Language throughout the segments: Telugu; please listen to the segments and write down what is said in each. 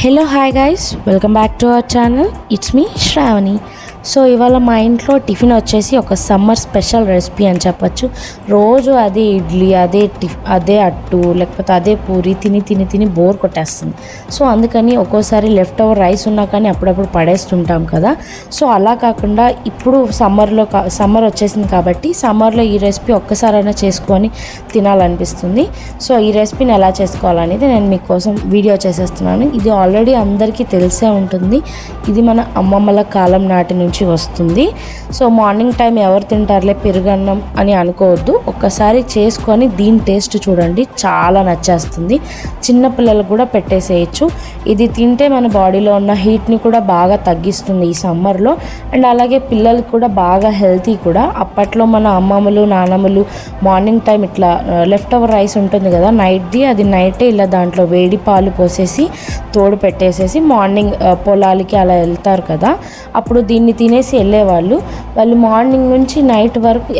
Hello hi guys, welcome back to our channel. It's me Shravani. So ఇవాళ మా ఇంట్లో టిఫిన్ వచ్చేసి ఒక సమ్మర్ స్పెషల్ రెసిపీ అని చెప్పచ్చు. రోజు అదే ఇడ్లీ, అదే అట్టు, లేకపోతే అదే పూరి తిని తిని తిని బోర్ కొట్టేస్తుంది. సో అందుకని ఒక్కోసారి లెఫ్ట్ ఓవర్ రైస్ ఉన్నా కానీ అప్పుడప్పుడు పడేస్తుంటాం కదా. సో అలా కాకుండా ఇప్పుడు సమ్మర్ వచ్చేసింది కాబట్టి సమ్మర్లో ఈ రెసిపీ ఒక్కసారైనా చేసుకొని తినాలనిపిస్తుంది. సో ఈ రెసిపీని ఎలా చేసుకోవాలనేది నేను మీకోసం వీడియో చేసేస్తున్నాను. ఇది ఆల్రెడీ అందరికీ తెలిసే ఉంటుంది. ఇది మన అమ్మమ్మల కాలం నాటి నుంచి వస్తుంది. సో మార్నింగ్ టైం ఎవరు తింటారులే పెరుగన్నం అని అనుకోవద్దు. ఒక్కసారి చేసుకొని దీని టేస్ట్ చూడండి, చాలా నచ్చేస్తుంది. చిన్నపిల్లలకు కూడా పెట్టేసేయచ్చు. ఇది తింటే మన బాడీలో ఉన్న హీట్ని కూడా బాగా తగ్గిస్తుంది ఈ సమ్మర్లో. అండ్ అలాగే పిల్లలకి కూడా బాగా హెల్తీ కూడా. అప్పట్లో మన అమ్మమ్మలు నాన్నమ్మలు మార్నింగ్ టైం ఇట్లా లెఫ్ట్ ఓవర్ రైస్ ఉంటుంది కదా నైట్ది, అది నైటే ఇలా దాంట్లో వేడి పాలు పోసేసి తోడు పెట్టేసేసి మార్నింగ్ పొలాలకి అలా వెళ్తారు కదా, అప్పుడు దీన్ని తినేసి వెళ్ళేవాళ్ళు. వాళ్ళు మార్నింగ్ నుంచి నైట్ వరకు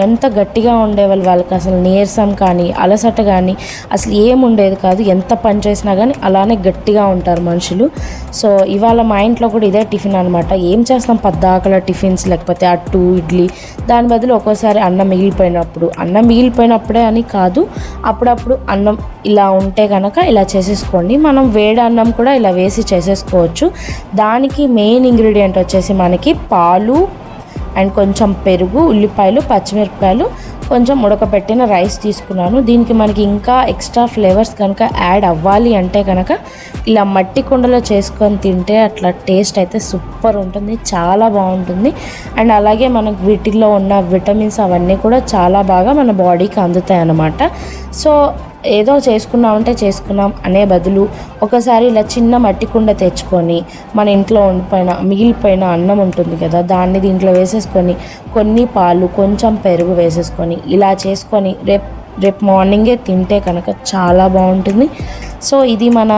ఎంత గట్టిగా ఉండేవాళ్ళు. వాళ్ళకి అసలు నీరసం కానీ అలసట కానీ అసలు ఏముండేది కాదు. ఎంత పని చేసినా కానీ అలానే గట్టిగా ఉంటారు మనుషులు. సో ఇవాళ మా ఇంట్లో కూడా ఇదే టిఫిన్ అనమాట. ఏం చేస్తాం పద్దాకల టిఫిన్స్, లేకపోతే అట్టు ఇడ్లీ, దాని బదులు ఒక్కోసారి అన్నం మిగిలిపోయినప్పుడే అని కాదు, అప్పుడప్పుడు అన్నం ఇలా ఉంటే కనుక ఇలా చేసేసుకోండి. మనం వేడి అన్నం కూడా ఇలా వేసి చేసేసుకోవచ్చు. దానికి మెయిన్ ఇంగ్రీడియంట్ వచ్చేసి మనకి పాలు అండ్ కొంచెం పెరుగు, ఉల్లిపాయలు, పచ్చిమిరపకాయలు, కొంచెం ఉడకబెట్టిన రైస్ తీసుకున్నాను. దీనికి మనకి ఇంకా ఎక్స్ట్రా ఫ్లేవర్స్ కనుక యాడ్ అవ్వాలి అంటే కనుక ఇలా మట్టి కుండలో చేసుకొని తింటే అట్లా టేస్ట్ అయితే సూపర్ ఉంటుంది, చాలా బాగుంటుంది. అండ్ అలాగే మనకు వీటిల్లో ఉన్న విటమిన్స్ అవన్నీ కూడా చాలా బాగా మన బాడీకి అందుతాయి అన్నమాట. సో ఏదో చేసుకున్నాం అనే బదులు ఒకసారి ఇలా చిన్న మట్టి కుండ తెచ్చుకొని మన ఇంట్లో మిగిలిపోయిన అన్నం ఉంటుంది కదా, దాన్ని దీంట్లో వేసేసుకొని కొన్ని పాలు కొంచెం పెరుగు వేసేసుకొని ఇలా చేసుకొని రేపు మార్నింగే తింటే కనుక చాలా బాగుంటుంది. సో ఇది మన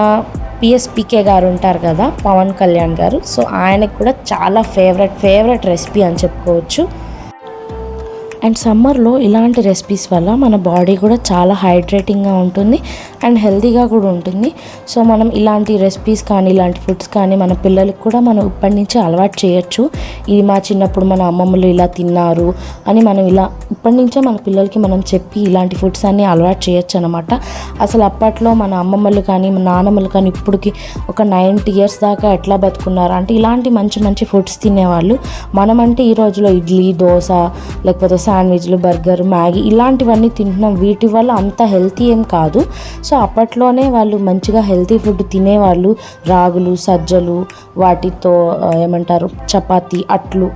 పిఎస్పీకే గారు ఉంటారు కదా, పవన్ కళ్యాణ్ గారు. సో ఆయనకు కూడా చాలా ఫేవరెట్ రెసిపీ అని చెప్పుకోవచ్చు. అండ్ సమ్మర్లో ఇలాంటి రెసిపీస్ వల్ల మన బాడీ కూడా చాలా హైడ్రేటింగ్గా ఉంటుంది అండ్ హెల్తీగా కూడా ఉంటుంది. సో మనం ఇలాంటి రెసిపీస్ కానీ ఇలాంటి ఫుడ్స్ కానీ మన పిల్లలకు కూడా మనం ఇప్పటి నుంచి అలవాటు చేయొచ్చు. ఇది మా చిన్నప్పుడు మన అమ్మమ్మలు ఇలా తిన్నారు అని మనం ఇలా ఇప్పటి నుంచే మన పిల్లలకి మనం చెప్పి ఇలాంటి ఫుడ్స్ అన్నీ అలవాటు చేయొచ్చు అనమాట. అసలు అప్పట్లో మన అమ్మమ్మలు కానీ మన నాన్నమ్మలు కానీ ఇప్పటికి ఒక 90 years దాకా ఎట్లా బతుకున్నారు అంటే ఇలాంటి మంచి ఫుడ్స్ తినేవాళ్ళు. మనమంటే ఈ రోజులో ఇడ్లీ, దోశ, లేకపోతే శాండ్విచ్లు, బర్గర్, మ్యాగీ ఇలాంటివన్నీ తింటున్నాం. వీటి వల్ల అంత హెల్తీ ఏం కాదు. సో అప్పట్లోనే వాళ్ళు మంచిగా హెల్తీ ఫుడ్ తినేవాళ్ళు. రాగులు, సజ్జలు, వాటితో ఏమంటారు చపాతీ అట్లు,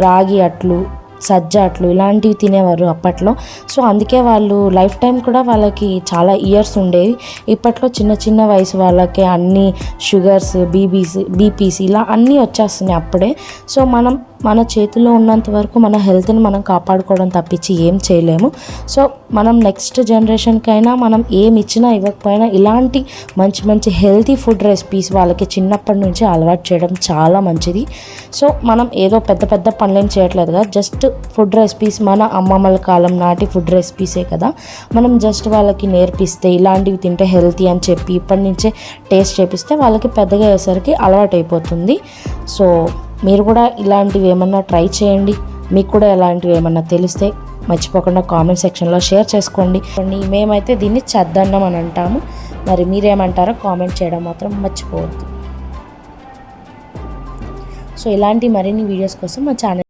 రాగి అట్లు, సజ్జ అట్లు ఇలాంటివి తినేవారు అప్పట్లో. సో అందుకే వాళ్ళు లైఫ్ టైం కూడా వాళ్ళకి చాలా ఇయర్స్ ఉండేవి. ఇప్పట్లో చిన్న వయసు వాళ్ళకి అన్ని షుగర్స్, బీపీస్ ఇలా అన్నీ వచ్చేస్తున్నాయి అప్పుడే. సో మన చేతిలో ఉన్నంత వరకు మన హెల్త్ని మనం కాపాడుకోవడం తప్పించి ఏం చేయలేము. సో మనం నెక్స్ట్ జనరేషన్కైనా మనం ఏమి ఇచ్చినా ఇవ్వకపోయినా ఇలాంటి మంచి హెల్తీ ఫుడ్ రెసిపీస్ వాళ్ళకి చిన్నప్పటి నుంచి అలవాటు చేయడం చాలా మంచిది. సో మనం ఏదో పెద్ద పనులేం చేయట్లేదు కదా, జస్ట్ ఫుడ్ రెసిపీస్ మన అమ్మమ్మల కాలం నాటి ఫుడ్ రెసిపీసే కదా, మనం జస్ట్ వాళ్ళకి నేర్పిస్తే ఇలాంటివి తింటే హెల్తీ అని చెప్పి ఇప్పటి నుంచే టేస్ట్ చేపిస్తే వాళ్ళకి పెద్దగా అయ్యేసరికి అలవాటు అయిపోతుంది. సో మీరు కూడా ఇలాంటివి ఏమన్నా ట్రై చేయండి. మీకు కూడా ఇలాంటివి ఏమన్నా తెలిస్తే మర్చిపోకుండా కామెంట్ సెక్షన్లో షేర్ చేసుకోండి. మేమైతే దీన్ని చద్దన్నం అని అంటాము. మరి మీరేమంటారో కామెంట్ చేయడం మాత్రం మర్చిపోవద్దు. సో ఇలాంటి మరిన్ని వీడియోస్ కోసం మా ఛానల్